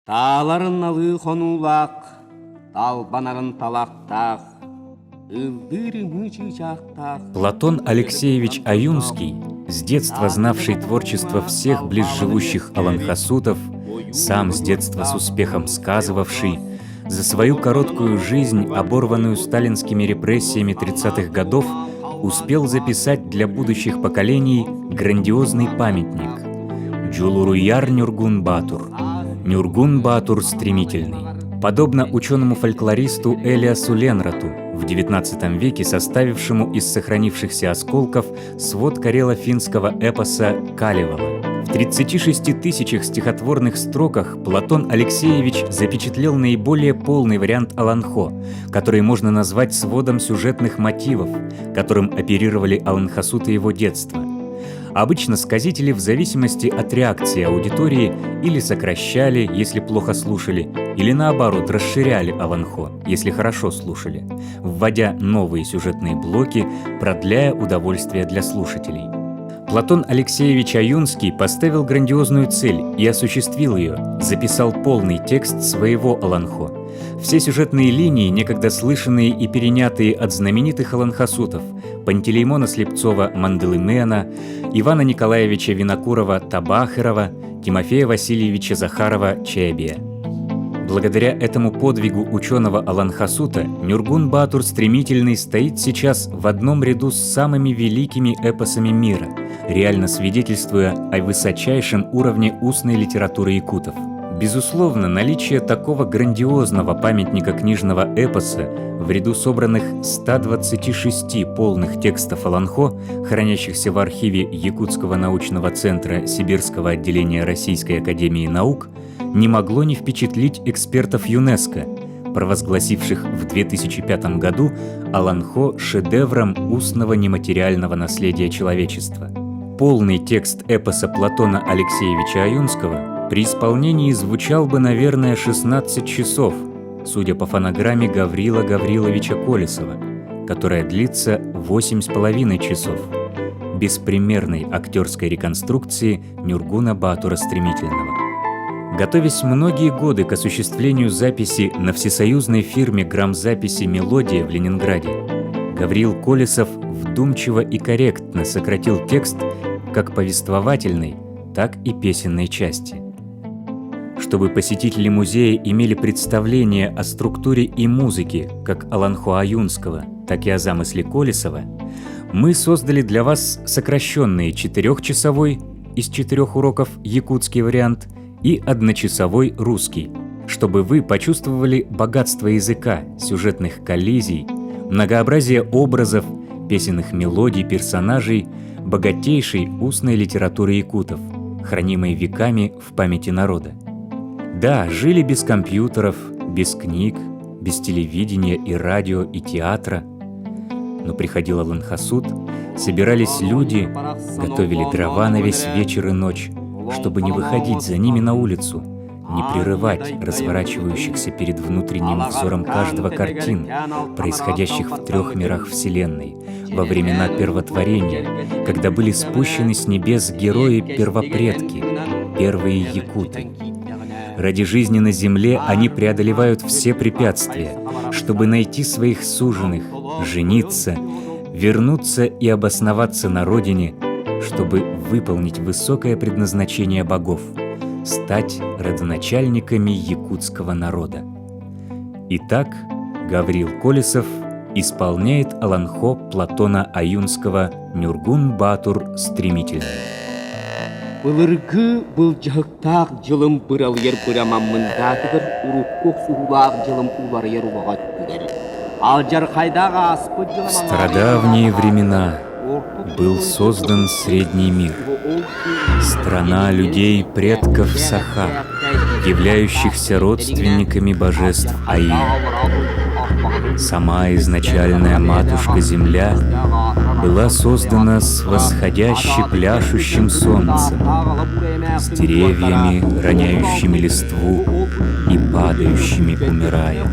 Тағларын алы қонулақ, талбанарын талақтақ, ылдырын жақтақ. Платон Алексеевич Аюнский, с детства знавший творчество всех близживущих аланхасутов, сам с детства с успехом сказывавший, за свою короткую жизнь, оборванную сталинскими репрессиями 30-х годов, успел записать для будущих поколений грандиозный памятник Джулуруяр Нюргун Батур. Нюргун Батур стремительный. Подобно ученому-фольклористу Элиасу Ленрату, в XIX веке составившему из сохранившихся осколков свод карело-финского эпоса «Калевала». В 36 тысячах стихотворных строках Платон Алексеевич запечатлел наиболее полный вариант Аланхо, который можно назвать сводом сюжетных мотивов, которым оперировали аланхасуты его детства. Обычно сказители в зависимости от реакции аудитории или сокращали, если плохо слушали, или наоборот расширяли Аланхо, если хорошо слушали, вводя новые сюжетные блоки, продляя удовольствие для слушателей. Платон Алексеевич Аюнский поставил грандиозную цель и осуществил ее, записал полный текст своего Аланхо. Все сюжетные линии, некогда слышанные и перенятые от знаменитых аланхасутов Пантелеймона Слепцова Манделымена, Ивана Николаевича Винокурова Табахерова, Тимофея Васильевича Захарова Чебия. Благодаря этому подвигу ученого аланхасута Нюргун Батур стремительный стоит сейчас в одном ряду с самыми великими эпосами мира, реально свидетельствуя о высочайшем уровне устной литературы якутов. Безусловно, наличие такого грандиозного памятника книжного эпоса в ряду собранных 126 полных текстов Аланхо, хранящихся в архиве Якутского научного центра Сибирского отделения Российской академии наук, не могло не впечатлить экспертов ЮНЕСКО, провозгласивших в 2005 году Аланхо шедевром устного нематериального наследия человечества. Полный текст эпоса Платона Алексеевича Аюнского при исполнении звучал бы, наверное, 16 часов, судя по фонограмме Гаврила Гавриловича Колесова, которая длится 8,5 часов, беспримерной актерской реконструкции Нюргуна Батура Стремительного. Готовясь многие годы к осуществлению записи на всесоюзной фирме грамзаписи «Мелодия» в Ленинграде, Гавриил Колесов вдумчиво и корректно сократил текст как повествовательной, так и песенной части. Чтобы посетители музея имели представление о структуре и музыке как Аланхо Аюнского, так и о замысле Колесова, мы создали для вас сокращенный 4-часовой из 4 уроков якутский вариант и 1-часовой русский, чтобы вы почувствовали богатство языка, сюжетных коллизий, многообразие образов, песенных мелодий, персонажей, богатейшей устной литературы якутов, хранимой веками в памяти народа. Да, жили без компьютеров, без книг, без телевидения и радио, и театра. Но приходил аланхасут, собирались люди, готовили дрова на весь вечер и ночь, чтобы не выходить за ними на улицу, не прерывать разворачивающихся перед внутренним взором каждого картин, происходящих в 3 мирах Вселенной, во времена первотворения, когда были спущены с небес герои-первопредки, первые якуты. Ради жизни на земле они преодолевают все препятствия, чтобы найти своих суженых, жениться, вернуться и обосноваться на родине, чтобы выполнить высокое предназначение богов — стать родоначальниками якутского народа. Итак, Гавриил Колесов исполняет Аланхо Платона Аюнского «Нюргун Батур Стремительный». Былыргы был жахтақ жылым бұрал ер бұрамамындатығыр, ұрыққоқ суғылақ жылым улар ер ұлағат күдер. Ал жарқайдағы аспы жылым... В стародавние времена был создан средний мир, страна людей предков Саха, являющихся родственниками божеств Аи. Сама изначальная матушка-земля была создана с восходяще пляшущим солнцем, с деревьями, роняющими листву и падающими, умирая,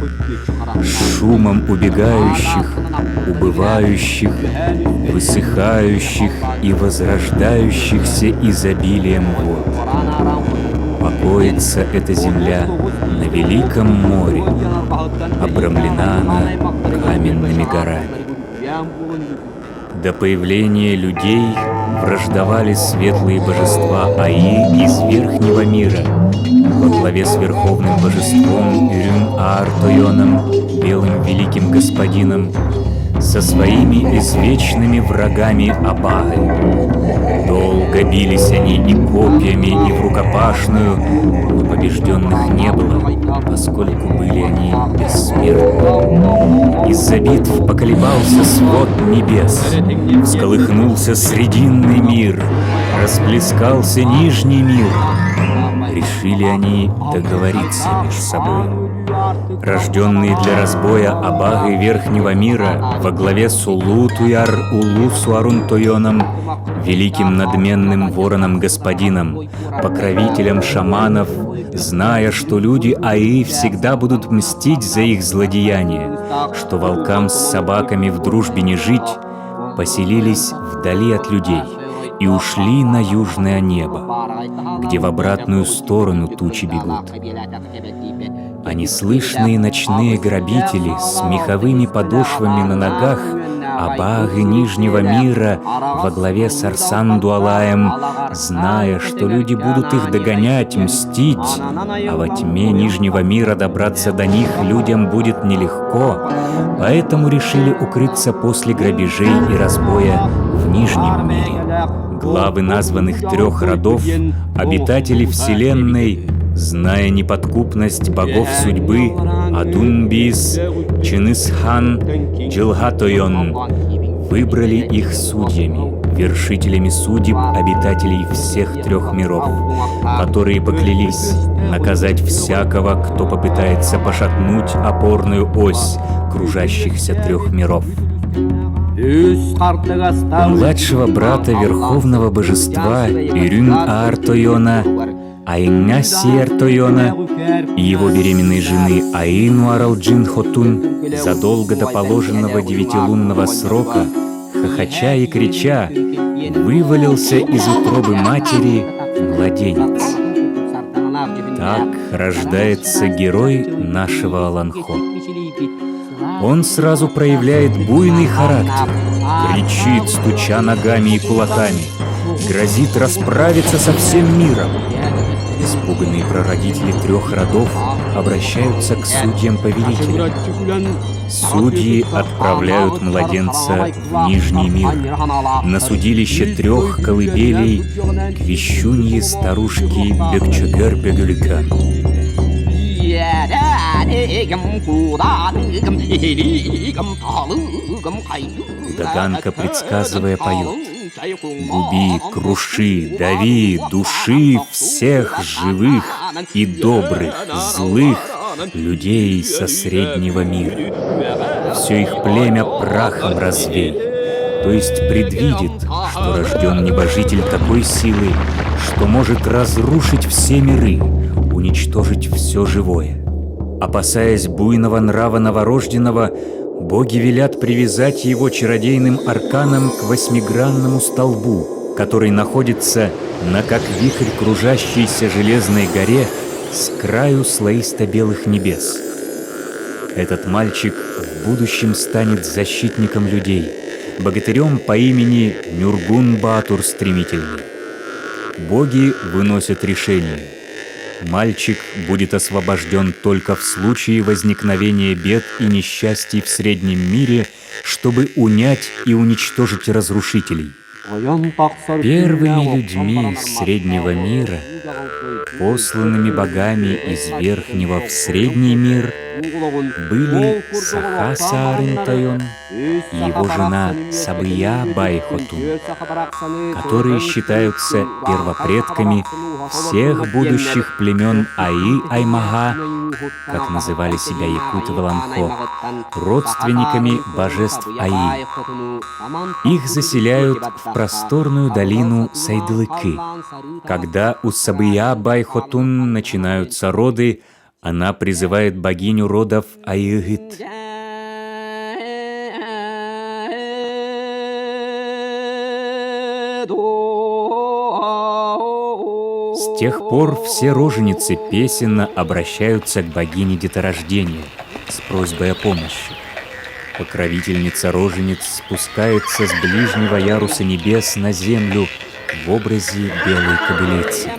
с шумом убегающих, убывающих, высыхающих и возрождающихся изобилием вод. Покоится эта земля на великом море, обрамлена она каменными горами. До появления людей враждовали светлые божества Аи из верхнего мира во главе с верховным божеством Ирюн-Аар-Тойоном, белым великим господином, со своими извечными врагами Абагой. Долго бились они и копьями, и в рукопашную, но побежденных не было, поскольку были они бессмертны. Из-за битв поколебался свод небес, всколыхнулся срединный мир, расплескался нижний мир. Решили они договориться между собой. Рожденные для разбоя Абагой Верхнего мира во главе с Улу-Туяр Улу-Суарун-Тойоном, великим надменным вороном-господином, покровителем шаманов, зная, что люди Аи всегда будут мстить за их злодеяния, что волкам с собаками в дружбе не жить, поселились вдали от людей и ушли на южное небо, где в обратную сторону тучи бегут. А неслышные ночные грабители с меховыми подошвами на ногах Абагы Нижнего мира во главе с Арсан-Дуалаем, зная, что люди будут их догонять, мстить, а во тьме Нижнего мира добраться до них людям будет нелегко, поэтому решили укрыться после грабежей и разбоя в Нижнем мире. Главы названных 3 родов, обитатели Вселенной, зная неподкупность богов судьбы Адунбис, Чинысхан, Джилгатойон, выбрали их судьями, вершителями судеб обитателей всех 3 миров, которые поклялись наказать всякого, кто попытается пошатнуть опорную ось кружащихся 3 миров. У младшего брата верховного божества Ирюн-Аар-Тойона, Аинга-Сиер-Тойона и его беременной жены Аину-Арал-Джин-Хотун задолго до положенного 9-лунного срока, хохоча и крича, вывалился из утробы матери младенец. Так рождается герой нашего Аланхо. Он сразу проявляет буйный характер, кричит, стуча ногами и кулаками, грозит расправиться со всем миром. Испуганные прародители 3 родов обращаются к судьям-повелителям. Судьи отправляют младенца в Нижний мир, на судилище 3 колыбелей к вещунье старушки Бекчугер-Бегуликан. Даганка, предсказывая, поет: «Губи, круши, дави, души всех живых и добрых, злых людей со среднего мира. Все их племя прахом развей». То есть предвидит, что рожден небожитель такой силы, что может разрушить все миры, уничтожить все живое. Опасаясь буйного нрава новорожденного, боги велят привязать его чародейным арканом к 8-гранному столбу, который находится на как вихрь кружащейся железной горе с краю слоисто-белых небес. Этот мальчик в будущем станет защитником людей, богатырем по имени Нюргун-Баатур Стремительный. Боги выносят решение. Мальчик будет освобожден только в случае возникновения бед и несчастий в Среднем мире, чтобы унять и уничтожить разрушителей. Первыми людьми Среднего мира, посланными богами из Верхнего в Средний мир, были Саха-Саарин-Тойон и его жена Сабыя-Байхотун, которые считаются первопредками всех будущих племен Аи-Аймага, как называли себя якуты в Аланхо, родственниками божеств Аи. Их заселяют в просторную долину Сайдылыкы. Когда у Сабыя-Байхотун начинаются роды, она призывает богиню родов Аигыт. С тех пор все роженицы песенно обращаются к богине Деторождения с просьбой о помощи. Покровительница рожениц спускается с ближнего яруса небес на землю в образе белой кобылицы.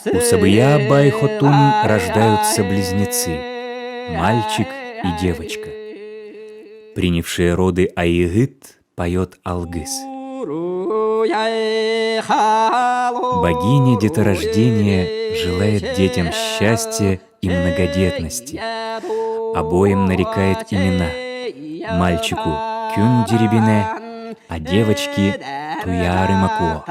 У Сабыя Байхотун рождаются близнецы – мальчик и девочка. Принявшие роды Айгыт поет Алгыс. Богиня Деторождения желает детям счастья и многодетности. Обоим нарекает имена. Мальчику Кюндерибине, а девочке Туярымакуо.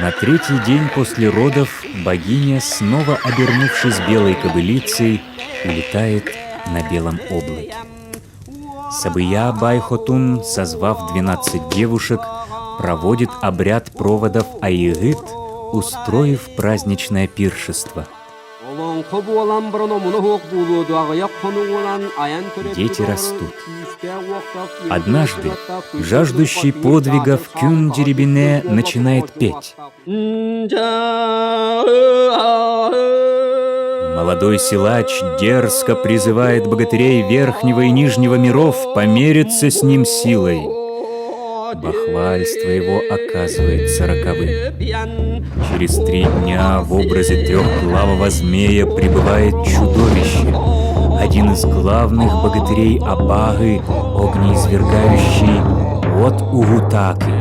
На третий день после родов богиня, снова обернувшись белой кобылицей, улетает на белом облаке. Сабыя Байхотун, созвав 12 девушек, проводит обряд проводов Айгыт, устроив праздничное пиршество. Дети растут. Однажды жаждущий подвигов Кюндерибине начинает петь. Молодой силач дерзко призывает богатырей верхнего и нижнего миров помериться с ним силой. Бахвальство его оказывается роковым. Через 3 дня в образе трехглавого змея прибывает чудовище, один из главных богатырей Абагы, огнеизвергающий от Угутаки.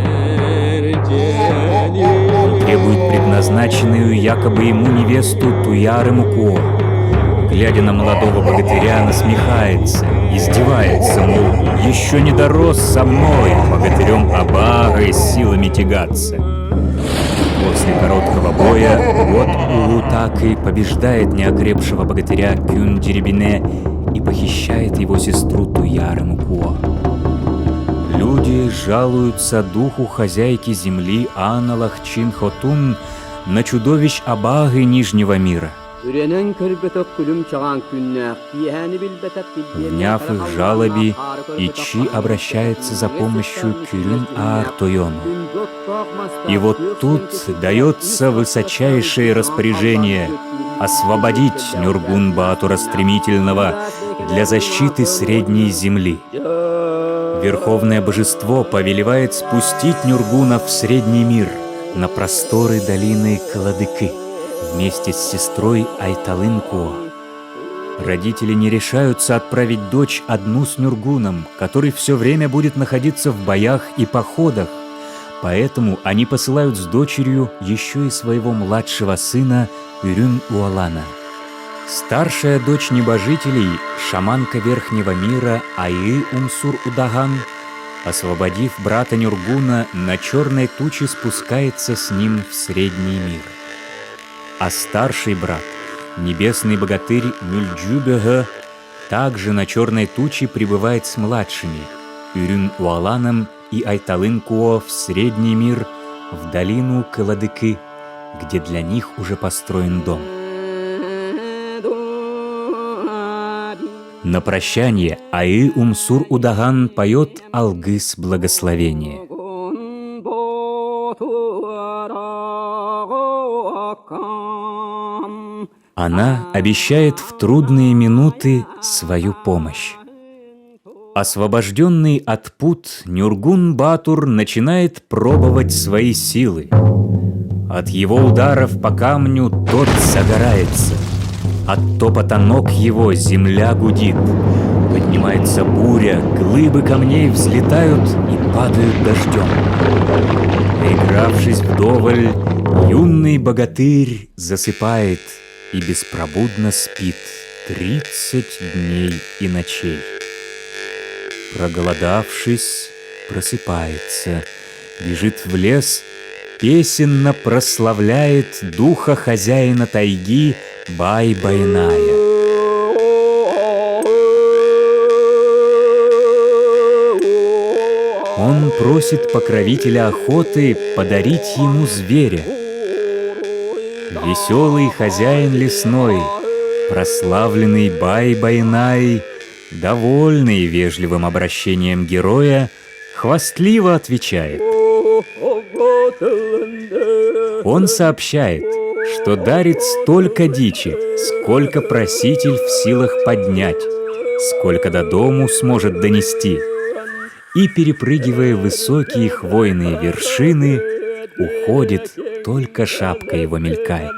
Он требует предназначенную якобы ему невесту Туярымакуо. Глядя на молодого богатыря, насмехается, издевается, мол, еще не дорос со мной, богатырем Абагой, силами тягаться. После короткого боя вот Угутаки побеждает неокрепшего богатыря Кюндерибине и похищает его сестру Туярымакуо. Люди жалуются духу хозяйки земли Ана Лахчин Хотун на чудовищ Абагы Нижнего мира. Вняв их жалобе, Ичи обращается за помощью к Кюрюн-Аар-Тойону. И вот тут дается высочайшее распоряжение освободить Нюргун-Баатура Стремительного для защиты Средней Земли. Верховное божество повелевает спустить Нюргуна в Средний мир, на просторы долины Каладыкы, вместе с сестрой Айталынкуо. Родители не решаются отправить дочь одну с Нюргуном, который все время будет находиться в боях и походах, поэтому они посылают с дочерью еще и своего младшего сына Урюн-Уалана. Старшая дочь небожителей, шаманка Верхнего мира Аи-Умсур-Удаган, освободив брата Нюргуна, на черной туче спускается с ним в Средний мир. А старший брат, небесный богатырь Мюльджубеге, также на черной туче прибывает с младшими Урюн-Уаланом и Айталынкуо в Средний мир, в долину Каладыкы, где для них уже построен дом. На прощание Аи-Умсур-Удаган поет Алгыс благословения. Она обещает в трудные минуты свою помощь. Освобожденный от пут, Нюргун-Баатур начинает пробовать свои силы. От его ударов по камню тот загорается. От топота ног его земля гудит. Поднимается буря, глыбы камней взлетают и падают дождем. Наигравшись вдоволь, юный богатырь засыпает и беспробудно спит 30 дней и ночей. Проголодавшись, просыпается, бежит в лес, песенно прославляет духа хозяина тайги Бай-Байная. Он просит покровителя охоты подарить ему зверя. Веселый хозяин лесной, Прославленный Бай-Байнай, довольный вежливым обращением героя, хвастливо отвечает. Он сообщает, что дарит столько дичи, сколько проситель в силах поднять, сколько до дому сможет донести. И, перепрыгивая высокие хвойные вершины, уходит, только шапка его мелькает.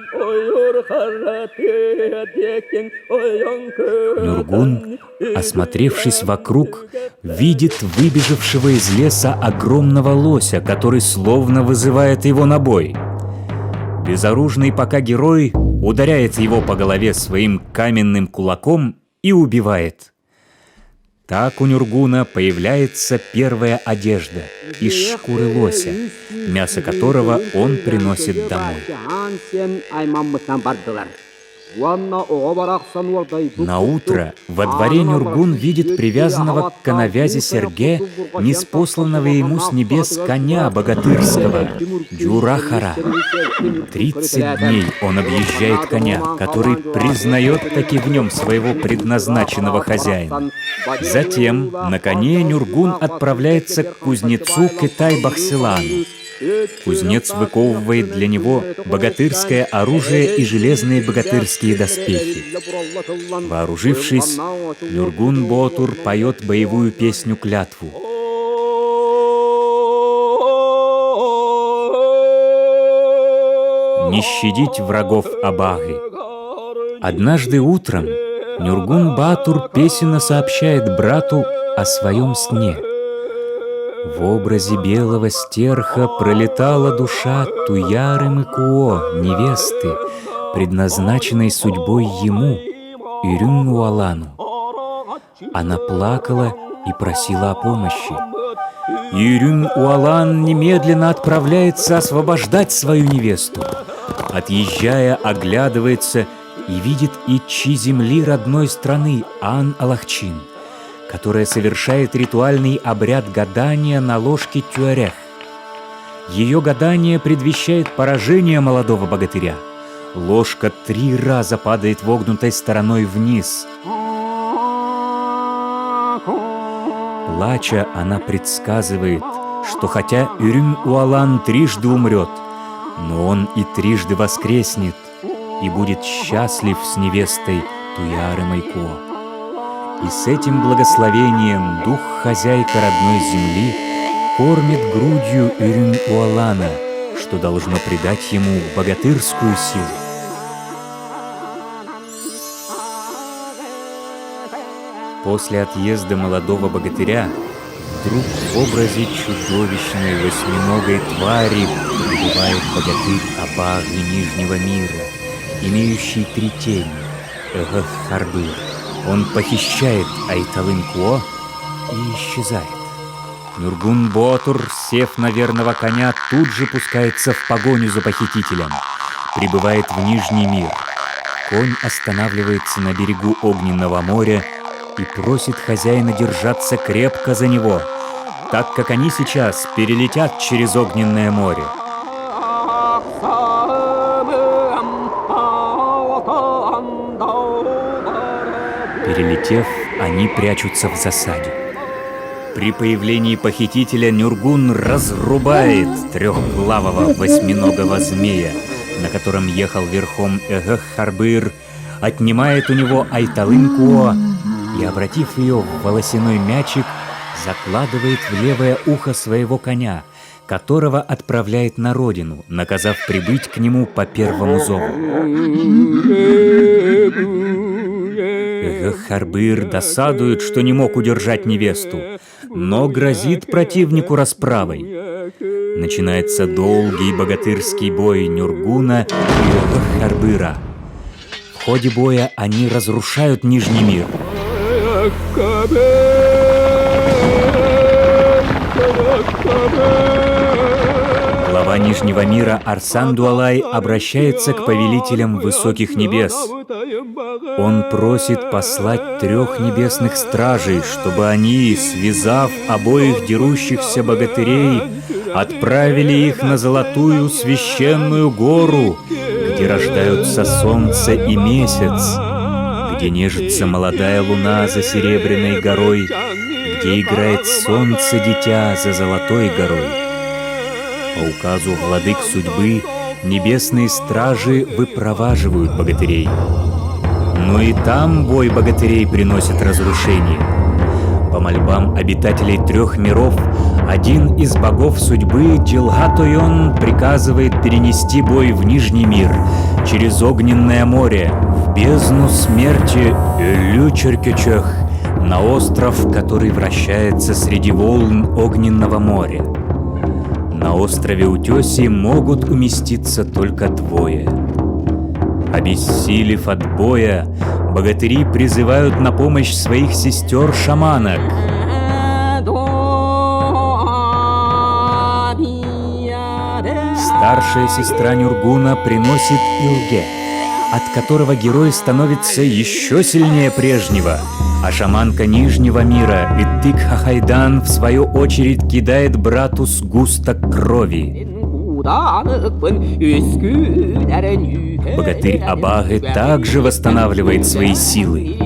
Нюргун, осмотревшись вокруг, видит выбежавшего из леса огромного лося, который словно вызывает его на бой. Безоружный пока герой ударяет его по голове своим каменным кулаком и убивает. Так у Нюргуна появляется первая одежда из шкуры лося, мясо которого он приносит домой. На утро во дворе Нюргун видит привязанного к коновязи Серге, ниспосланного ему с небес коня богатырского, Джурахара. 30 дней он объезжает коня, который признает таки в нем своего предназначенного хозяина. Затем на коне Нюргун отправляется к кузнецу Китай-Бахсилану. Кузнец выковывает для него богатырское оружие и железные богатырские доспехи. Вооружившись, Нюргун-Ботур поет боевую песню-клятву. Не щадить врагов Абагы. Однажды утром Нюргун-Батур песенно сообщает брату о своем сне. В образе белого стерха пролетала душа Туяры Мыкуо, невесты, предназначенной судьбой ему, Ирюн-Уалану. Она плакала и просила о помощи. Ирюн-Уалан немедленно отправляется освобождать свою невесту. Отъезжая, оглядывается и видит ичи земли родной страны Ан-Алахчин, которая совершает ритуальный обряд гадания на ложке тюарех. Ее гадание предвещает поражение молодого богатыря. Ложка 3 раза падает вогнутой стороной вниз. Плача, она предсказывает, что хотя Ирюн-Уалан трижды умрет, но он и трижды воскреснет и будет счастлив с невестой Туяры Майкуо. И с этим благословением дух хозяйка родной земли кормит грудью Ирюн-Уалана, что должно придать ему богатырскую силу. После отъезда молодого богатыря вдруг в образе чудовищной восьминогой твари прибывает богатырь Абагы Нижнего мира, имеющий 3 тени — Эгэх-Харбыр. Он похищает Айталын-Куо и исчезает. Нюргун-Ботур, сев на верного коня, тут же пускается в погоню за похитителем. Прибывает в Нижний мир. Конь останавливается на берегу Огненного моря и просит хозяина держаться крепко за него, так как они сейчас перелетят через Огненное море. Перелетев, они прячутся в засаде. При появлении похитителя Нюргун разрубает трехглавого восьминогого змея, на котором ехал верхом Эгэх-Харбыр, отнимает у него Айталын-Куо и, обратив ее в волосяной мячик, закладывает в левое ухо своего коня, которого отправляет на родину, наказав прибыть к нему по первому зову. Эгэх-Харбыр досадует, что не мог удержать невесту, но грозит противнику расправой. Начинается долгий богатырский бой Нюргуна и Эгэх-Харбыра. В ходе боя они разрушают Нижний мир. Глава Нижнего мира Арсан-Дуалай обращается к повелителям высоких небес. Он просит послать 3 небесных стражей, чтобы они, связав обоих дерущихся богатырей, отправили их на золотую священную гору, где рождаются солнце и месяц, где нежится молодая луна за серебряной горой, где играет солнце-дитя за золотой горой. По указу владык судьбы небесные стражи выпроваживают богатырей. Но и там бой богатырей приносит разрушение. По мольбам обитателей 3 миров, один из богов судьбы, Джилгатойон, приказывает перенести бой в Нижний мир, через огненное море, в бездну смерти Элю-Черкечех, на остров, который вращается среди волн огненного моря. На острове Утёси могут уместиться только 2. Обессилев от боя, богатыри призывают на помощь своих сестер-шаманок. Старшая сестра Нюргуна приносит Илге, от которого герой становится еще сильнее прежнего, а шаманка Нижнего мира Иттик-Хахайдан в свою очередь кидает брату сгусток крови. Богатырь Абагы также восстанавливает свои силы.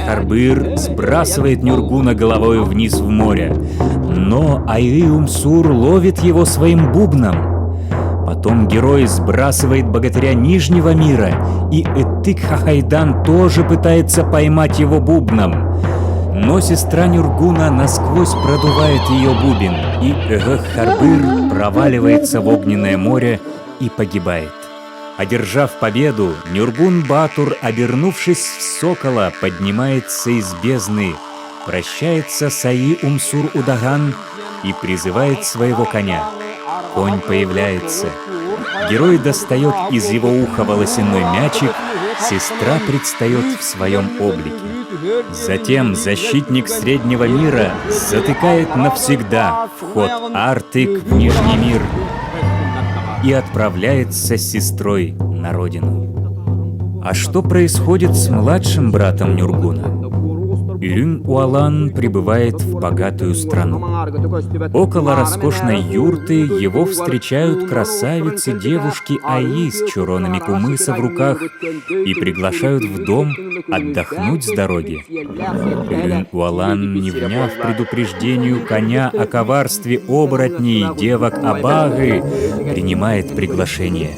Харбыр сбрасывает Нюргуна головой вниз в море, но Айы-Умсур ловит его своим бубном. Потом герой сбрасывает богатыря Нижнего мира, и Иттик-Хахайдан тоже пытается поймать его бубном. Но сестра Нюргуна насквозь продувает ее бубен, и Харбыр проваливается в огненное море и погибает. Одержав победу, Нюргун-Батур, обернувшись в сокола, поднимается из бездны, прощается с Айы-Умсур-Удаган и призывает своего коня. Конь появляется. Герой достает из его уха волосяной мячик, сестра предстает в своем облике. Затем защитник Среднего мира затыкает навсегда вход Артык в Нижний мир и отправляется с сестрой на родину. А что происходит с младшим братом Нюргуна? Ирюн-Уалан прибывает в богатую страну. Около роскошной юрты его встречают красавицы-девушки Аи с чуронами кумыса в руках и приглашают в дом отдохнуть с дороги. Ирюн-Уалан, не вняв предупреждению коня о коварстве оборотней девок Абагы, принимает приглашение.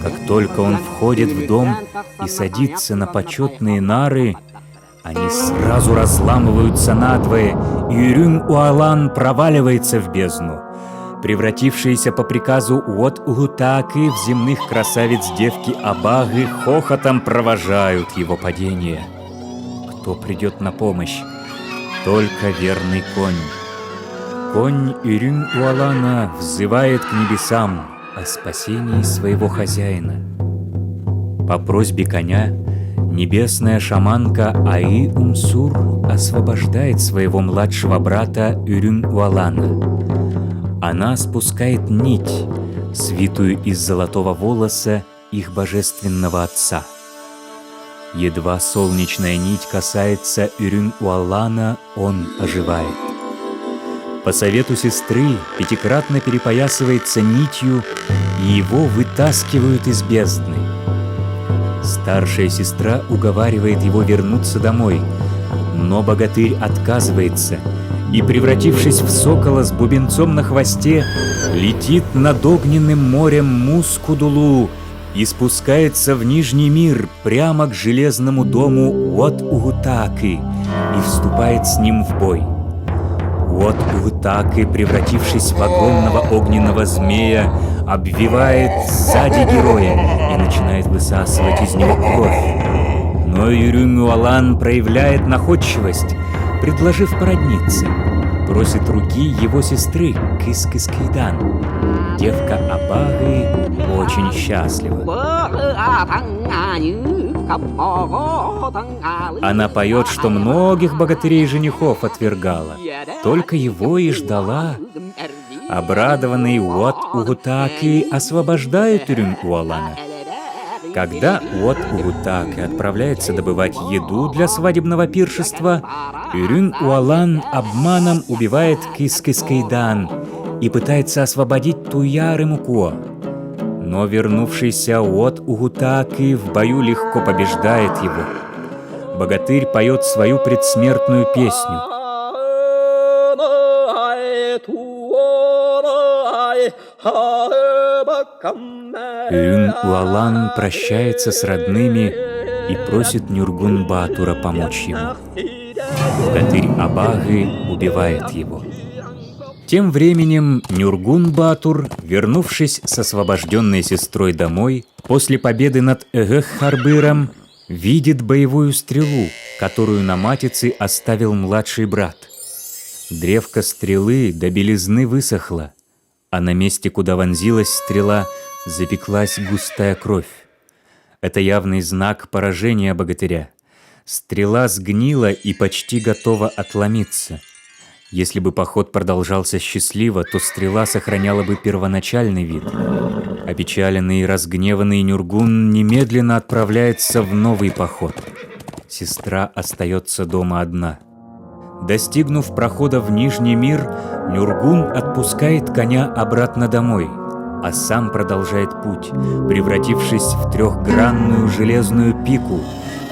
Как только он входит в дом и садится на почетные нары, они сразу разламываются надвое, и Ирюн-Уалан проваливается в бездну. Превратившиеся по приказу Уот-Угутаки в земных красавиц девки Абагы хохотом провожают его падение. Кто придет на помощь? Только верный конь. Конь Ирюн-Уалана взывает к небесам о спасении своего хозяина. По просьбе коня небесная шаманка Аи-Умсур освобождает своего младшего брата Ирюн-Уалана. Она спускает нить, свитую из золотого волоса их божественного отца. Едва солнечная нить касается Ирюн-Уалана, он оживает. По совету сестры 5-кратно перепоясывается нитью, и его вытаскивают из бездны. Старшая сестра уговаривает его вернуться домой, но богатырь отказывается и, превратившись в сокола с бубенцом на хвосте, летит над огненным морем Мускудулу и спускается в Нижний мир прямо к железному дому Уот-Угутаки и вступает с ним в бой. Уот-Угутаки, превратившись в огромного огненного змея, обвивает сзади героя и начинает высасывать из него кровь. Но Ирюн-Уалан проявляет находчивость, предложив породниться. Просит руки его сестры Кыс-Кыс-Кайдан. Девка Абагы очень счастлива. Она поет, что многих богатырей-женихов отвергала, только его и ждала. Обрадованный Уот-Угутаки освобождает Ирюн-Уалана. Когда Уот-Угутаки отправляется добывать еду для свадебного пиршества, Ирюн-Уалан обманом убивает Кыс-Кыс-Кайдан и пытается освободить Туяры-Мукуо. Но вернувшийся от Угутаки в бою легко побеждает его. Богатырь поет свою предсмертную песню. Ün-Уалан прощается с родными и просит Нюргун-Батура помочь ему. Богатырь Абагы убивает его. Тем временем Нюргун-Батур, вернувшись с освобожденной сестрой домой, после победы над Эгэх-Харбыром, видит боевую стрелу, которую на матице оставил младший брат. Древко стрелы до белизны высохло, а на месте, куда вонзилась стрела, запеклась густая кровь. Это явный знак поражения богатыря. Стрела сгнила и почти готова отломиться. Если бы поход продолжался счастливо, то стрела сохраняла бы первоначальный вид. Опечаленный и разгневанный Нюргун немедленно отправляется в новый поход. Сестра остается дома одна. Достигнув прохода в Нижний мир, Нюргун отпускает коня обратно домой, а сам продолжает путь, превратившись в трехгранную железную пику,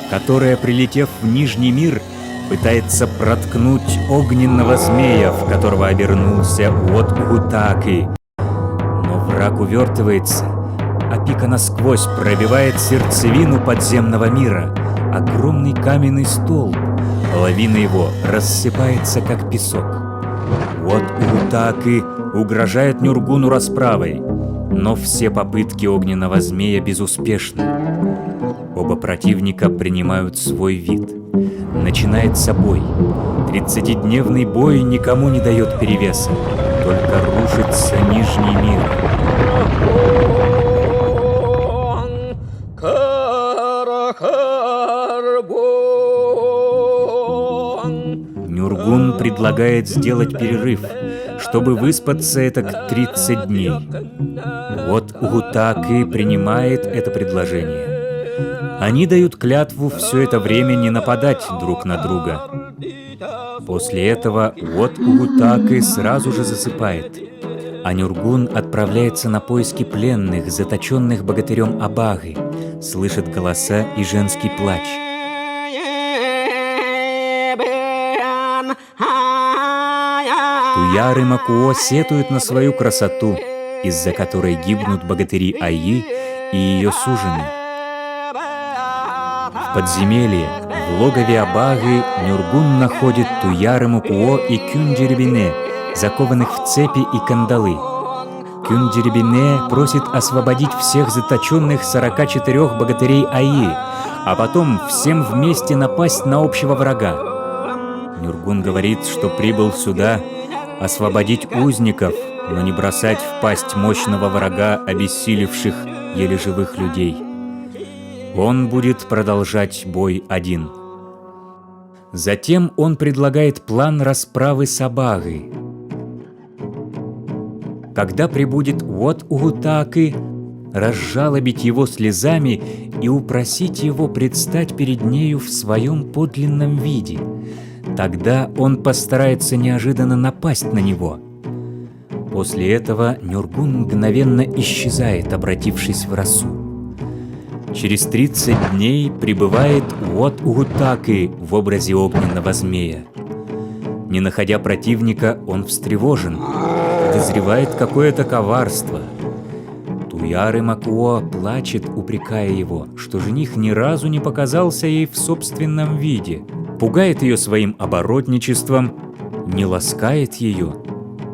которая, прилетев в Нижний мир, пытается проткнуть огненного змея, в которого обернулся Уот-Угутаки. Но враг увертывается, а пика насквозь пробивает сердцевину подземного мира, огромный каменный столб. Половина его рассыпается, как песок. Уот-Угутаки угрожает Нюргуну расправой, но все попытки огненного змея безуспешны. Оба противника принимают свой вид. Начинается бой. 30-дневный бой никому не дает перевеса, только рушится Нижний мир. Нюргун предлагает сделать перерыв, чтобы выспаться этак 30 дней. Вот Угутаки принимает это предложение. Они дают клятву все это время не нападать друг на друга. После этого вот Угутаки сразу же засыпает, а Нюргун отправляется на поиски пленных, заточенных богатырем Абагы, слышит голоса и женский плач. Туяры Макуо сетуют на свою красоту, из-за которой гибнут богатыри Айи и ее сужены. В подземелье, в логове Абаги, Нюргун находит Туяры Макуо и Кюндербине, закованных в цепи и кандалы. Кюндербине просит освободить всех заточенных 44 богатырей Айи, а потом всем вместе напасть на общего врага. Нюргун говорит, что прибыл сюда освободить узников, но не бросать в пасть мощного врага, обессилевших еле живых людей. Он будет продолжать бой один. Затем он предлагает план расправы с Абагой. Когда прибудет Уот-Угутаки, разжалобить его слезами и упросить его предстать перед нею в своем подлинном виде. Тогда он постарается неожиданно напасть на него. После этого Нюргун мгновенно исчезает, обратившись в росу. Через 30 дней прибывает Уот-Угутаки в образе огненного змея. Не находя противника, он встревожен, подозревает какое-то коварство. Туяры Макуо плачет, упрекая его, что жених ни разу не показался ей в собственном виде, пугает ее своим оборотничеством, не ласкает ее.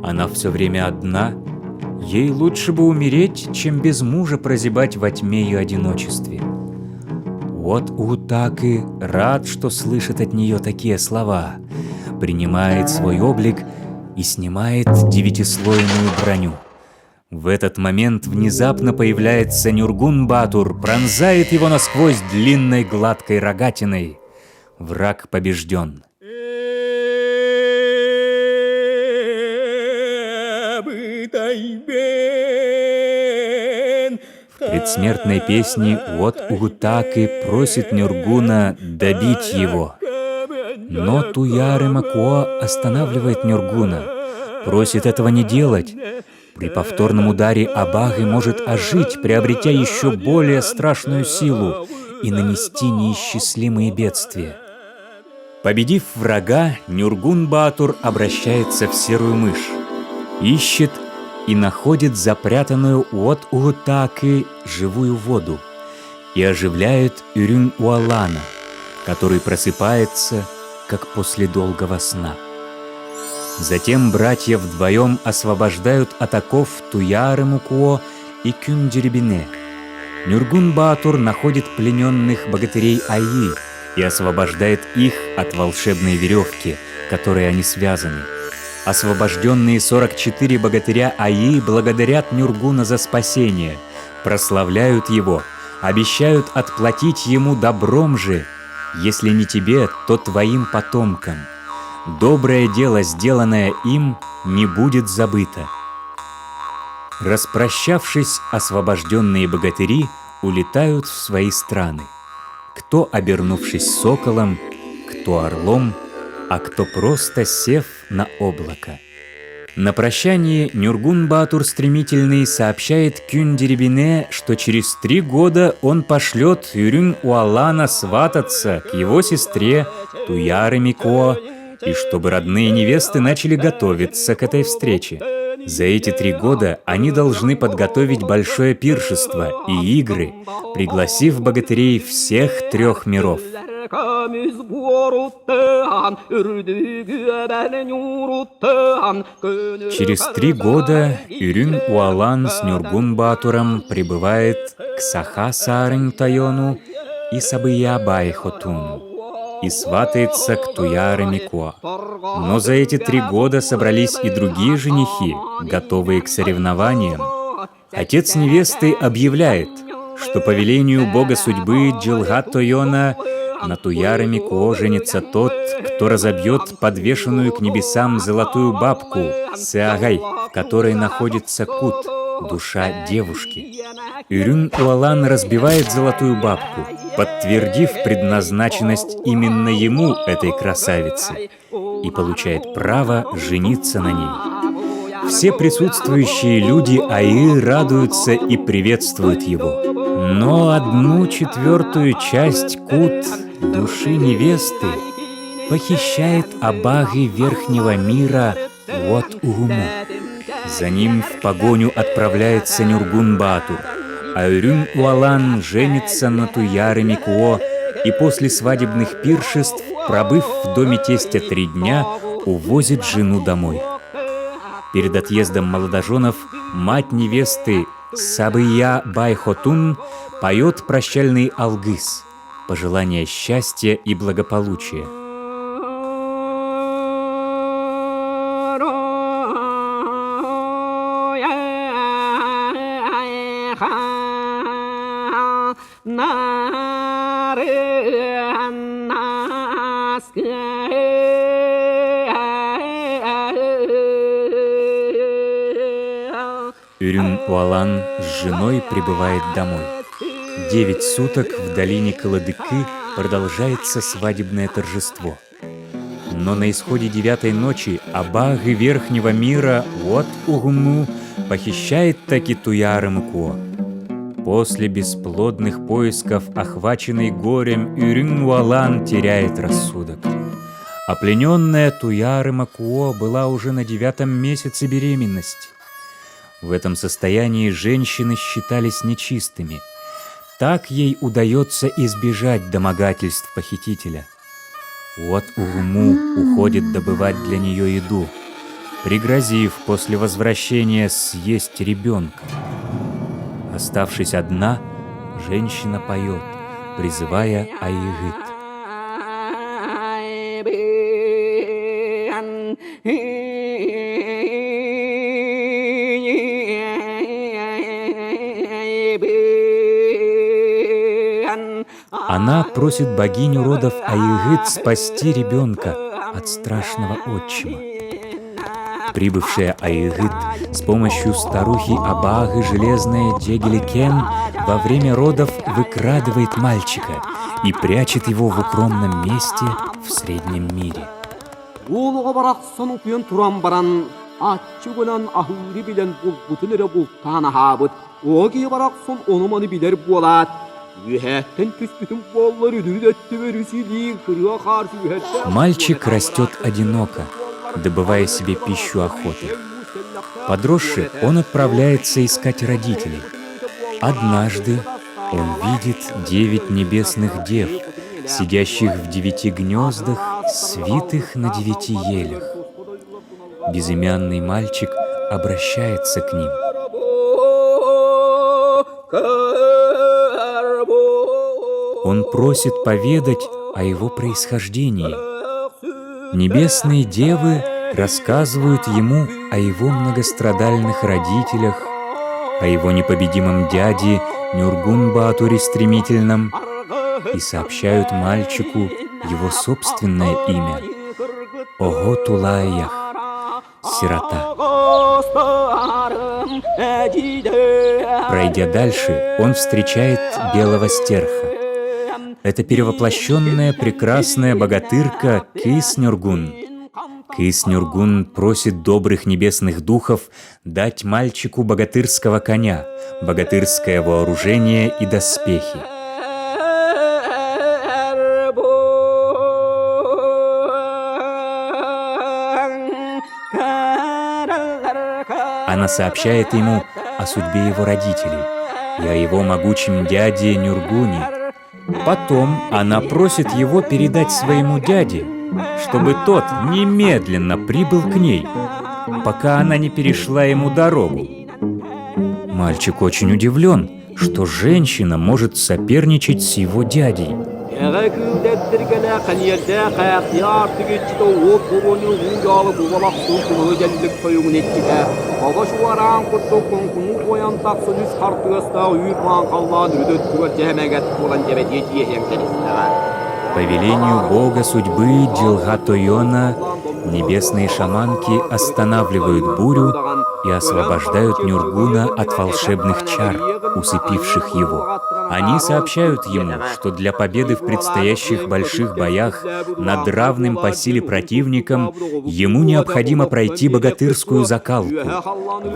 Она все время одна. Ей лучше бы умереть, чем без мужа прозябать во тьме и одиночестве. Вот Угутаки рад, что слышит от нее такие слова, принимает свой облик и снимает 9-слойную броню. В этот момент внезапно появляется Нюргун-Батур, пронзает его насквозь длинной гладкой рогатиной. Враг побежден. В предсмертной песне Уот-Угутаки просит Нюргуна добить его. Но Туяры Макуо останавливает Нюргуна, просит этого не делать, При повторном ударе Абагы может ожить, приобретя еще более страшную силу и нанести неисчислимые бедствия. Победив врага, Нюргун-Баатур обращается в серую мышь, ищет и находит запрятанную от Угутаки живую воду и оживляет Үрүн-Уалана, который просыпается, как после долгого сна. Затем братья вдвоем освобождают от оков Туяры-Мукуо и Кюндерибине. Нюргун-Баатур находит плененных богатырей Аи и освобождает их от волшебной веревки, которой они связаны. Освобожденные 44 богатыря Аи благодарят Нюргуна за спасение, прославляют его, обещают отплатить ему добром же, если не тебе, то твоим потомкам. Доброе дело, сделанное им, не будет забыто. Распрощавшись, освобожденные богатыри улетают в свои страны. Кто, обернувшись соколом, кто орлом, а кто просто сев на облако. На прощание Нюргун-Баатур Стремительный сообщает Кюндерибине, что через 3 года он пошлет Үрүн-Уалана свататься к его сестре Туяры-Микуо, и чтобы родные невесты начали готовиться к этой встрече. За эти 3 года они должны подготовить большое пиршество и игры, пригласив богатырей всех 3 миров. Через 3 года Үрүн-Уалан с Нюргун-Баатуром прибывает к Саха-Саарың-Тайону и Сабыя-Байхотуну и сватается к Туяры-Микуо. Но за эти 3 года собрались и другие женихи, готовые к соревнованиям. Отец невесты объявляет, что по велению бога судьбы Джилгат-Тойона на Туяры-Микуо женится тот, кто разобьет подвешенную к небесам золотую бабку Сеагай, в которой находится Кут, душа девушки. Үрүн-Уалан разбивает золотую бабку, подтвердив предназначенность именно ему, этой красавицы, и получает право жениться на ней. Все присутствующие люди Аи радуются и приветствуют его. Но 1/4 часть Кут, души невесты, похищает Абаги Верхнего мира Уот-Угуму. За ним в погоню отправляется Нюргун-Баатур, а Үрүн-Уалан женится на Туяры-Микуо и после свадебных пиршеств, пробыв в доме тестя 3 дня, увозит жену домой. Перед отъездом молодоженов мать невесты Сабыя-Байхотун поет прощальный алгыс, пожелание счастья и благополучия. Үрүн-Уалан с женой прибывает домой. 9 суток в долине Каладыкы продолжается свадебное торжество. Но на исходе 9-й ночи Абаги Верхнего мира Уот-Угуму похищает таки Туяры-Мукуо. После бесплодных поисков, охваченный горем, Үрүн-Уалан теряет рассудок. А плененная Туяры-Мукуо была уже на 9-м месяце беременности. В этом состоянии женщины считались нечистыми. Так ей удается избежать домогательств похитителя. Уот-Угуму уходит добывать для нее еду, пригрозив после возвращения съесть ребенка. Оставшись одна, женщина поет, призывая Аигыт. Она просит богиню родов Аигыт спасти ребенка от страшного отчима. Прибывшая Аигыт с помощью старухи Абаги Железная Дегеликен во время родов выкрадывает мальчика и прячет его в укромном месте в Среднем мире. Atçıgınan ahuri bilen bulbutun ere bultana habıt. O ki barak son onumanı biler bolat. Yühetten küsbütün bolları düdöttü ve rüsili kırığa karşı yühetten... Мальчик растет одиноко, добывая себе пищу охотой. Подросший, он отправляется искать родителей. Однажды он видит 9 небесных дев, сидящих в 9 гнездах, свитых на 9 елях. Безымянный мальчик обращается к ним. Он просит поведать о его происхождении. Небесные девы рассказывают ему о его многострадальных родителях, о его непобедимом дяде Нюргун-Батуре Стремительном и сообщают мальчику его собственное имя — Оготулаях, сирота. Пройдя дальше, он встречает белого стерха. Это перевоплощенная прекрасная богатырка Кис-Нюргун. Кис-Нюргун просит добрых небесных духов дать мальчику богатырского коня, богатырское вооружение и доспехи. Она сообщает ему о судьбе его родителей и о его могучем дяде Нюргуне. Потом она просит его передать своему дяде, чтобы тот немедленно прибыл к ней, пока она не перешла ему дорогу. Мальчик очень удивлен, что женщина может соперничать с его дядей. По велению бога судьбы Джилга-Тойона небесные шаманки останавливают бурю и освобождают Нюргуна от волшебных чар, усыпивших его. Они сообщают ему, что для победы в предстоящих больших боях над равным по силе противником ему необходимо пройти богатырскую закалку,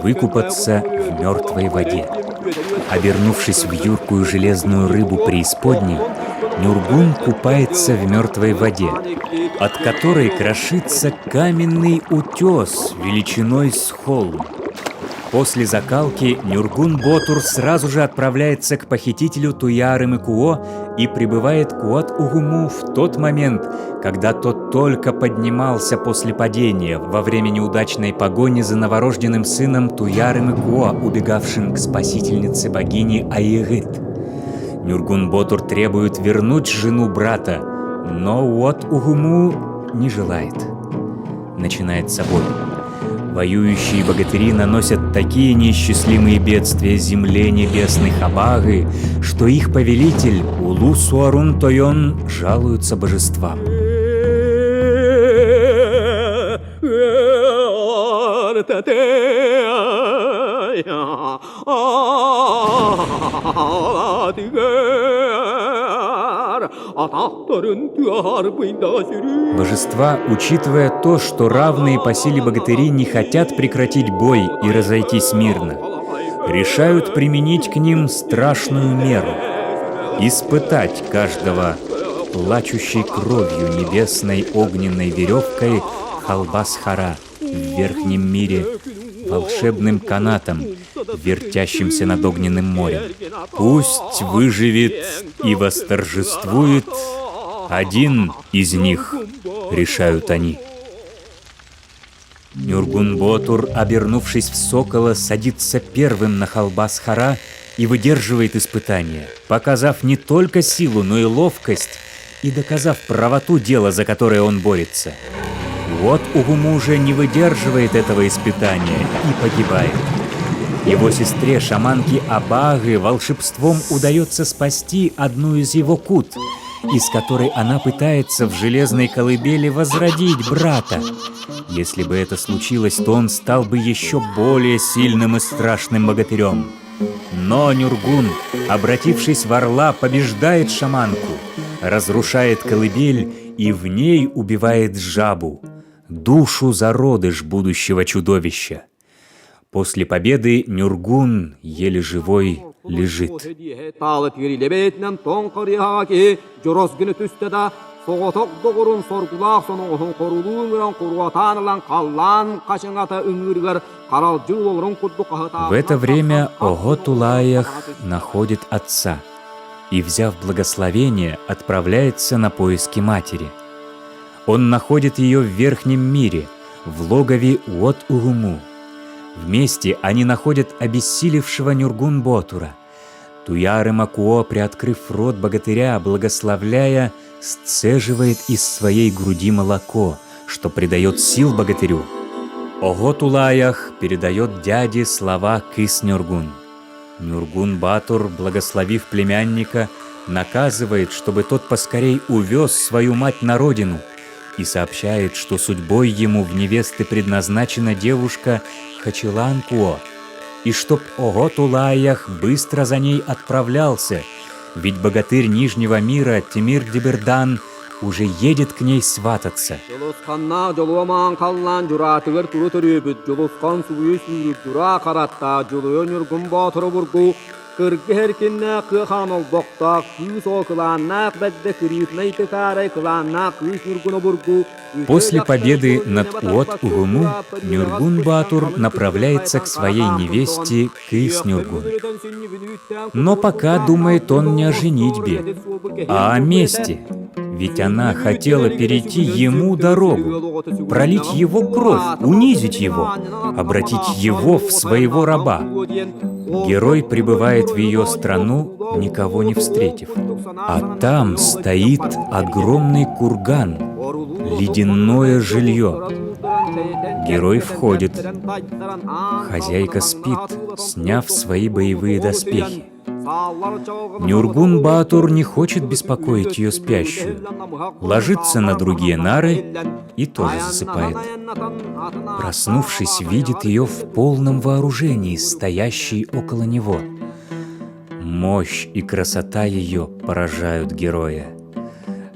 выкупаться в мертвой воде. Обернувшись в юркую железную рыбу преисподней, Нюргун купается в мертвой воде, от которой крошится каменный утес величиной с холм. После закалки Нюргун-Ботур сразу же отправляется к похитителю Туяры-Мыкуо и прибывает к Уат-Угуму в тот момент, когда тот только поднимался после падения во время неудачной погони за новорожденным сыном Туяры-Мыкуо, убегавшим к спасительнице богини Аегыт. Нюргун-Ботур требует вернуть жену брата, но Уат-Угуму не желает. Начинается бой. Воюющие богатыри наносят такие неисчислимые бедствия земле небесной Хабагы, что их повелитель Улу-Суарун-Тойон жалуется божествам. Божества, учитывая то, что равные по силе богатыри не хотят прекратить бой и разойтись мирно, решают применить к ним страшную меру — испытать каждого плачущей кровью небесной огненной веревкой Халбас-Хара в верхнем мире, волшебным канатом, вертящимся над огненным морем. Пусть выживет и восторжествует один из них, решают они. Нюргун-Ботур, обернувшись в сокола, садится первым на Халбас-Хара и выдерживает испытание, показав не только силу, но и ловкость, и доказав правоту дела, за которое он борется. Вот Угуму уже не выдерживает этого испытания и погибает. Его сестре, шаманке Абагы, волшебством удается спасти одну из его кут, из которой она пытается в железной колыбели возродить брата. Если бы это случилось, то он стал бы еще более сильным и страшным богатырем. Но Нюргун, обратившись в орла, побеждает шаманку, разрушает колыбель и в ней убивает жабу. душу зародыш будущего чудовища. После победы Нюргун, еле живой, лежит. В это время Огот-Улаях находит отца и, взяв благословение, отправляется на поиски матери. Он находит ее в верхнем мире, в логове Уот-Угуму. Вместе они находят обессилевшего Нюргун-Ботура. Туяры Макуо, приоткрыв рот богатыря, благословляя, сцеживает из своей груди молоко, что придает сил богатырю. Огот-Улаях передает дяде слова Кыс-Нюргун. Нюргун-Батур, благословив племянника, наказывает, чтобы тот поскорей увез свою мать на родину, и сообщает, что судьбой ему в невесты предназначена девушка Хачилан-Куо, и чтоб Огот-Улаях быстро за ней отправлялся, ведь богатырь Нижнего мира Тимир-Дибердан уже едет к ней свататься. После победы над Уот-Угуму Нюргун-Батур направляется к своей невесте Кыс-Нюргун. Но пока думает он не о женитьбе, а о мести. Ведь она хотела перейти ему дорогу, пролить его кровь, унизить его, обратить его в своего раба. Герой прибывает в ее страну, никого не встретив. А там стоит огромный курган, ледяное жилье. Герой входит. Хозяйка спит, сняв свои боевые доспехи. Нюргун-Батур не хочет беспокоить ее спящую. Ложится на другие нары и тоже засыпает. Проснувшись, видит ее в полном вооружении, стоящей около него. Мощь и красота ее поражают героя.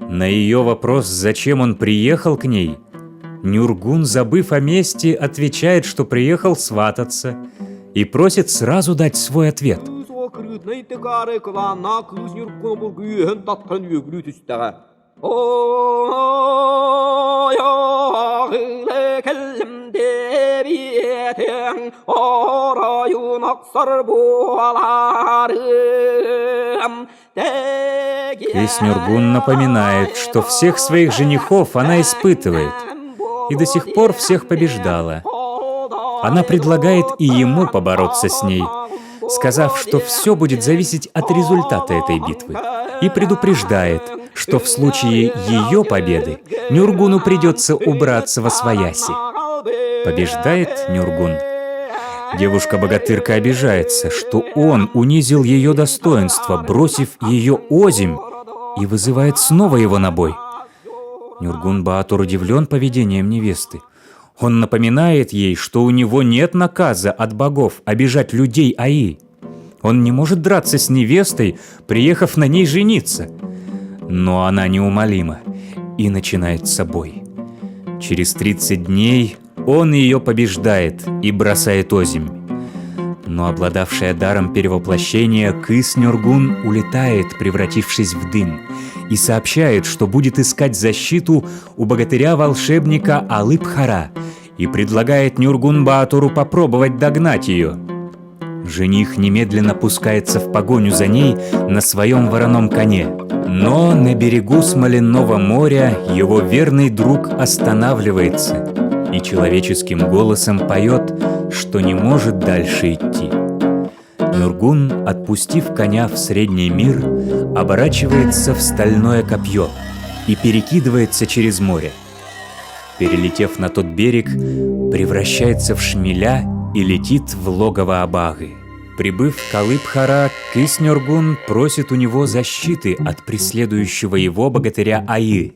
На ее вопрос, зачем он приехал к ней, Нюргун, забыв о мести, отвечает, что приехал свататься, и просит сразу дать свой ответ. Кыс-Нюргун напоминает, что всех своих женихов она испытывает и до сих пор всех побеждала. Она предлагает и ему побороться с ней, сказав, что все будет зависеть от результата этой битвы, и предупреждает, что в случае ее победы Нюргуну придется убраться восвояси. Побеждает Нюргун. Девушка-богатырка обижается, что он унизил ее достоинство, бросив ее озимь, и вызывает снова его на бой. Нюргун-Баатур удивлен поведением невесты. Он напоминает ей, что у него нет наказа от богов обижать людей Аи. Он не может драться с невестой, приехав на ней жениться. Но она неумолима и начинается бой. Через 30 дней он ее побеждает и бросает озимь. Но обладавшая даром перевоплощения Кыс-Нюргун улетает, превратившись в дым, и сообщает, что будет искать защиту у богатыря-волшебника Алып-Хара, и предлагает Нюргун-Баатуру попробовать догнать ее. Жених немедленно пускается в погоню за ней на своем вороном коне. Но на берегу Смоленного моря его верный друг останавливается и человеческим голосом поет, что не может дальше идти. Нюргун, отпустив коня в средний мир, оборачивается в стальное копье и перекидывается через море. Перелетев на тот берег, превращается в шмеля и летит в логово Абагы. Прибыв к Алып-Хара, Кыс-Нюргун просит у него защиты от преследующего его богатыря Аи.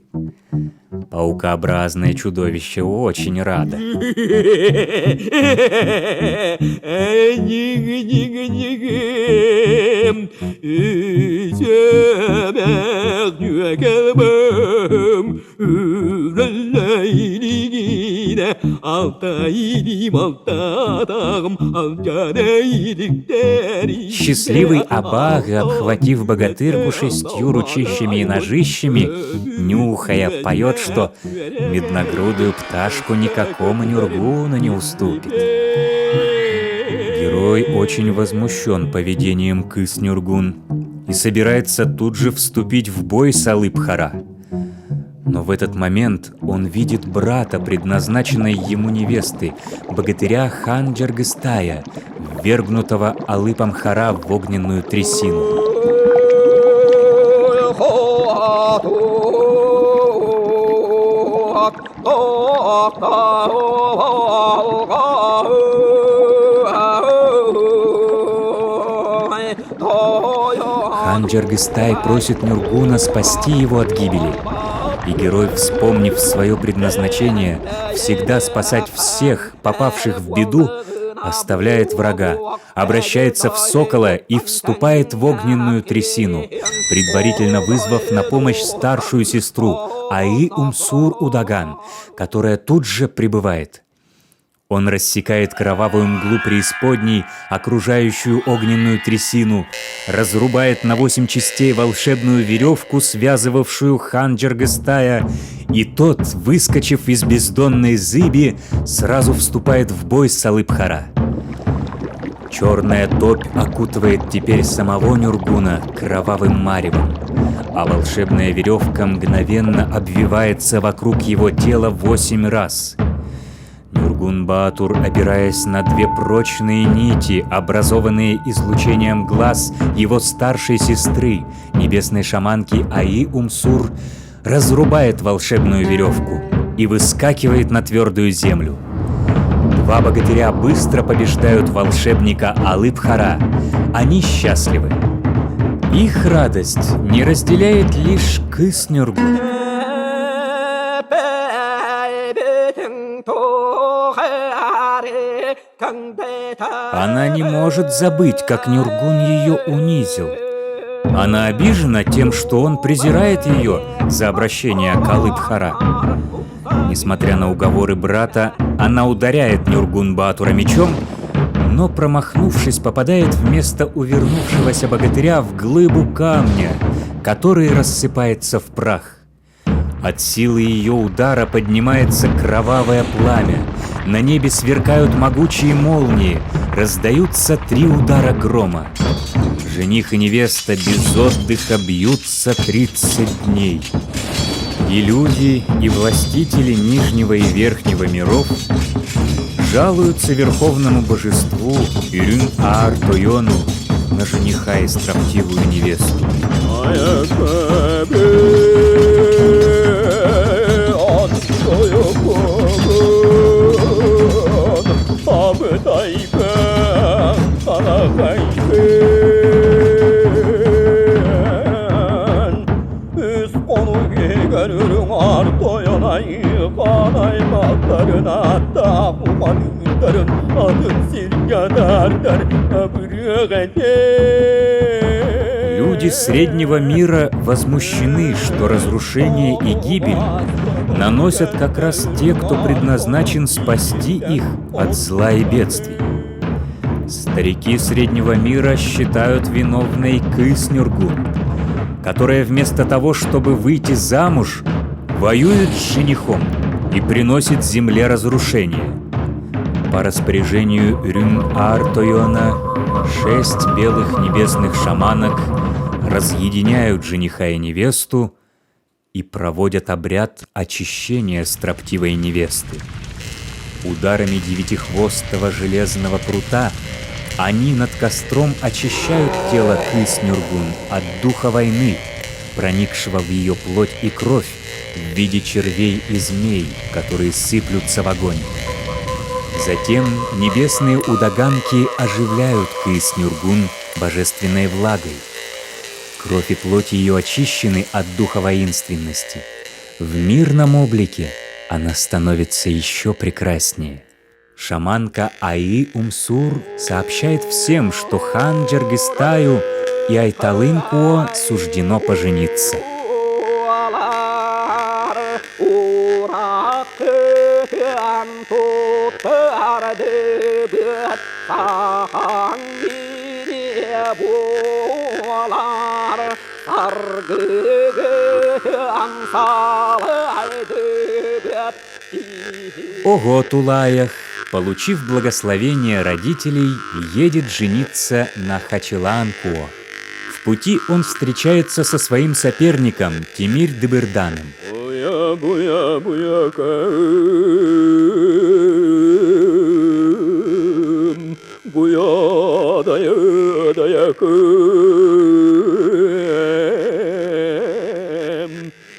Паукообразное чудовище очень радо. Yine altaydım altadağım Alcaneydik deri. Счастливый Абага, обхватив богатырку 6 ручищами и ножищами, нюхая, поет, что медногрудую пташку никакому Нюргуну не уступит. Герой очень возмущен поведением Кыс-Нюргун и собирается тут же вступить в бой с Алып-Хара. Но в этот момент он видит брата, предназначенной ему невесты, богатыря Хан-Джаргыстая, ввергнутого Алыпом-Хара в огненную трясину. Хан-Джаргыстай просит Нюргуна спасти его от гибели. И герой, вспомнив свое предназначение, всегда спасать всех, попавших в беду, оставляет врага, обращается в сокола и вступает в огненную трясину, предварительно вызвав на помощь старшую сестру Аи-Умсур-Удаган, которая тут же прибывает. Он рассекает кровавую мглу преисподней, окружающую огненную трясину, разрубает на 8 частей волшебную веревку, связывавшую Хан-Джаргыстая, и тот, выскочив из бездонной зыби, сразу вступает в бой с Алып-Хара. Черная топь окутывает теперь самого Нюргуна кровавым маревом, а волшебная веревка мгновенно обвивается вокруг его тела 8 раз. Нюргун-Баатур, опираясь на 2 прочные нити, образованные излучением глаз его старшей сестры, небесной шаманки Аи-Умсур, разрубает волшебную веревку и выскакивает на твердую землю. 2 богатыря быстро побеждают волшебника Алып-Хара. Они счастливы. Их радость не разделяет лишь Кыс-Нюргун. Она не может забыть, как Нюргун ее унизил. Она обижена тем, что он презирает ее за обращение к Алып-Хара. Несмотря на уговоры брата, она ударяет Нюргун-Баатура мечом, но, промахнувшись, попадает вместо увернувшегося богатыря в глыбу камня, который рассыпается в прах. От силы ее удара поднимается кровавое пламя, на небе сверкают могучие молнии, раздаются 3 удара грома. Жених и невеста без отдыха бьются 30 дней. И люди, и властители Нижнего и Верхнего миров жалуются верховному божеству Ирюн-Аар-Тойону на жениха и строптивую невесту. Люди Среднего мира возмущены, что разрушение и гибель наносят как раз те, кто предназначен спасти их от зла и бедствий. Старики Среднего мира считают виновной Кыс-Нюргун, которая вместо того, чтобы выйти замуж, воюет с женихом и приносит земле разрушение. По распоряжению Рюн-Аар-Тойона 6 белых небесных шаманок разъединяют жениха и невесту и проводят обряд очищения строптивой невесты. Ударами 9-хвостого железного прута они над костром очищают тело Кыс-Нюргун от духа войны, проникшего в ее плоть и кровь в виде червей и змей, которые сыплются в огонь. Затем небесные удаганки оживляют Кыс-Нюргун божественной влагой. Кровь и плоть ее очищены от духа воинственности. В мирном облике она становится еще прекраснее. Шаманка Аи-Умсур сообщает всем, что Хан-Джаргыстаю и Айталын-Куо суждено пожениться. Ого Тулаях, получив благословение родителей, едет жениться на Хачеланкуо. В пути он встречается со своим соперником Темир-Дебирданом.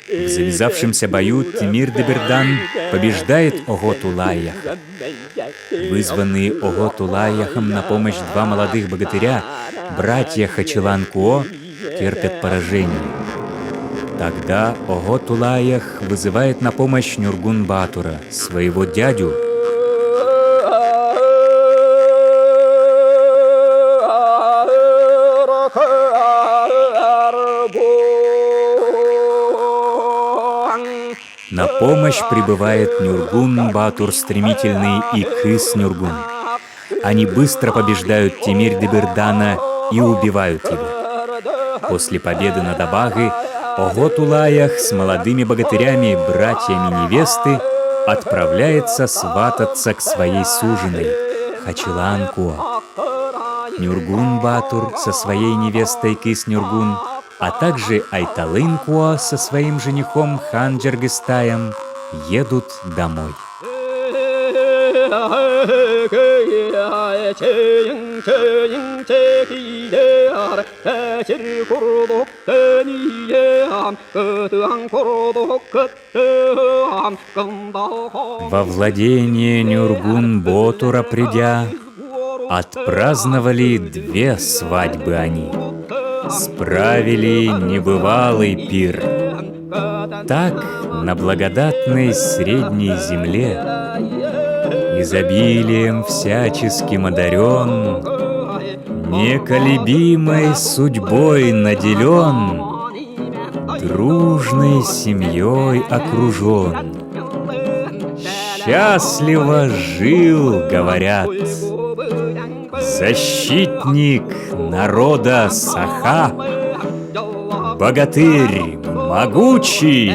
В завязавшемся бою Темир-Дебирдан побеждает Ого Тулаяха. Вызванные Ого Тулаяхом на помощь два молодых богатыря, братья Хачеланкуо, терпят поражение. Тогда Ого Тулаях вызывает на помощь Нюргун-Батура, своего дядю. На помощь прибывает Нюргун-Батур стремительный и Кыс-Нюргун. Они быстро побеждают Темир-Дебирдана и убивают его. После победы над Абагой Ого Тулаях с молодыми богатырями, братьями невесты, отправляется свататься к своей суженой Хачеланкуо. Нюргун-Батур со своей невестой Кыс-Нюргун, а также Айталынкуо со своим женихом Хан-Джаргыстаем едут домой. Во владение Нюргун-Ботура придя, отпраздновали две свадьбы они. Справили небывалый пир. Так на благодатной средней земле, изобилием всяческим одарен, неколебимой судьбой наделен, дружной семьей окружен. Счастливо жил, говорят, защитник народа Саха, богатырь могучий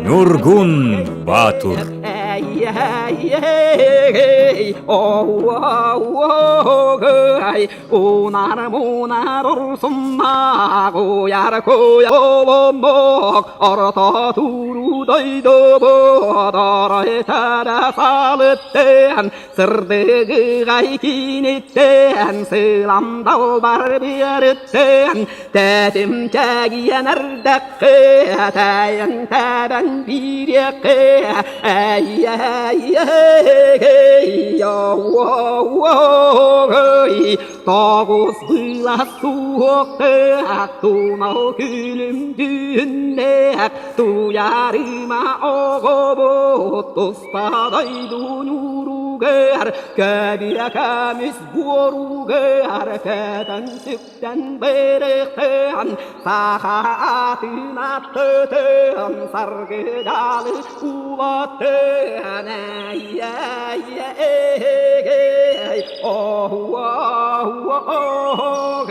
Нюргун-Батур. Tavus bila suokteak, tuunal kylm tyynneak, tujarima ogovotusta taidun juruger, käviä kämis vuoruger, kätän syktän perehteen, sahaatynä tötön, sarkedalle kuvatteen, oh, oh, oh, oh, oh,